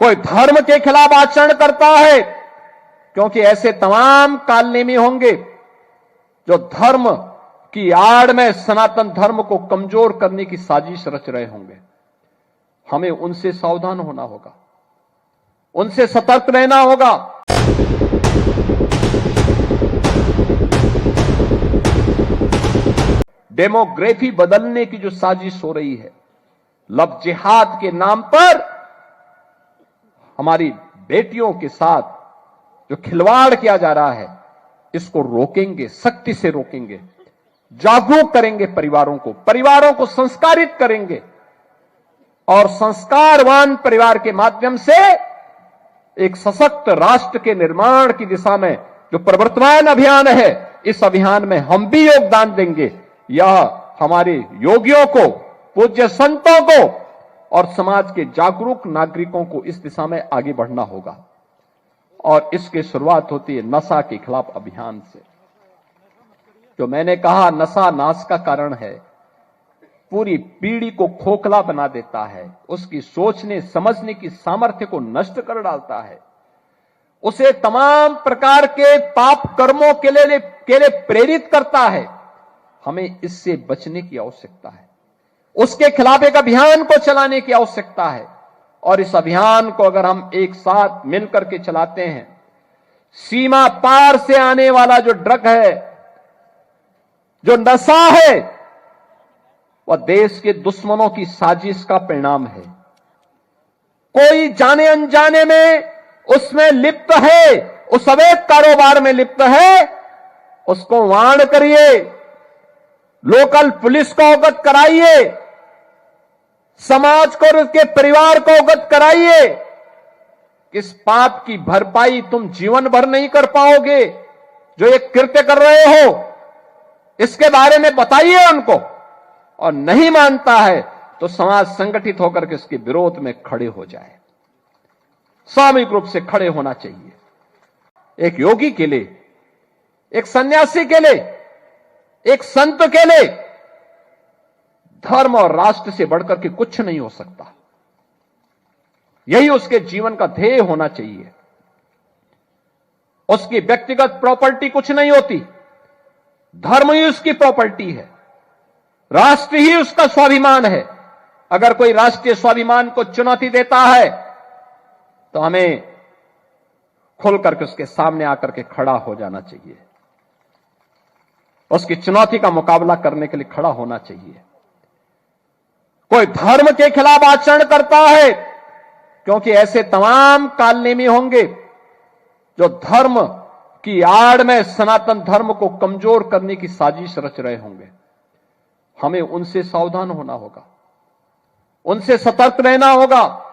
कोई धर्म के खिलाफ आचरण करता है, क्योंकि ऐसे तमाम कालनेमी होंगे जो धर्म की आड़ में सनातन धर्म को कमजोर करने की साजिश रच रहे होंगे। हमें उनसे सावधान होना होगा, उनसे सतर्क रहना होगा। डेमोग्राफी बदलने की जो साजिश हो रही है, लव जिहाद के नाम पर हमारी बेटियों के साथ जो खिलवाड़ किया जा रहा है, इसको रोकेंगे, सख्ती से रोकेंगे, जागरूक करेंगे परिवारों को संस्कारित करेंगे और संस्कारवान परिवार के माध्यम से एक सशक्त राष्ट्र के निर्माण की दिशा में जो प्रवर्तमान अभियान है, इस अभियान में हम भी योगदान देंगे। यह हमारे योगियों को, पूज्य संतों को और समाज के जागरूक नागरिकों को इस दिशा में आगे बढ़ना होगा। और इसकी शुरुआत होती है नशा के खिलाफ अभियान से। जो मैंने कहा, नशा नाश का कारण है, पूरी पीढ़ी को खोखला बना देता है, उसकी सोचने समझने की सामर्थ्य को नष्ट कर डालता है, उसे तमाम प्रकार के पाप कर्मों के लिए प्रेरित करता है। हमें इससे बचने की आवश्यकता है, उसके खिलाफ एक अभियान को चलाने की आवश्यकता है। और इस अभियान को अगर हम एक साथ मिलकर के चलाते हैं, सीमा पार से आने वाला जो ड्रग है, जो नशा है, वह देश के दुश्मनों की साजिश का परिणाम है। कोई जाने अनजाने में उसमें लिप्त है, उस अवैध कारोबार में लिप्त है, उसको वार्न करिए, लोकल पुलिस को अवगत कराइए, समाज को और उसके परिवार को अवगत कराइए। इस पाप की भरपाई तुम जीवन भर नहीं कर पाओगे। जो ये कृत्य कर रहे हो, इसके बारे में बताइए उनको, और नहीं मानता है तो समाज संगठित होकर के इसके विरोध में खड़े हो जाए। सामूहिक रूप से खड़े होना चाहिए। एक योगी के लिए, एक सन्यासी के लिए, एक संत के लिए धर्म और राष्ट्र से बढ़कर के कुछ नहीं हो सकता। यही उसके जीवन का ध्येय होना चाहिए। उसकी व्यक्तिगत प्रॉपर्टी कुछ नहीं होती, धर्म ही उसकी प्रॉपर्टी है, राष्ट्र ही उसका स्वाभिमान है। अगर कोई राष्ट्रीय स्वाभिमान को चुनौती देता है तो हमें खुल करके उसके सामने आकर के खड़ा हो जाना चाहिए, उसकी चुनौती का मुकाबला करने के लिए खड़ा होना चाहिए। कोई धर्म के खिलाफ आचरण करता है, क्योंकि ऐसे तमाम कालनेमी होंगे जो धर्म की आड़ में सनातन धर्म को कमजोर करने की साजिश रच रहे होंगे। हमें उनसे सावधान होना होगा, उनसे सतर्क रहना होगा।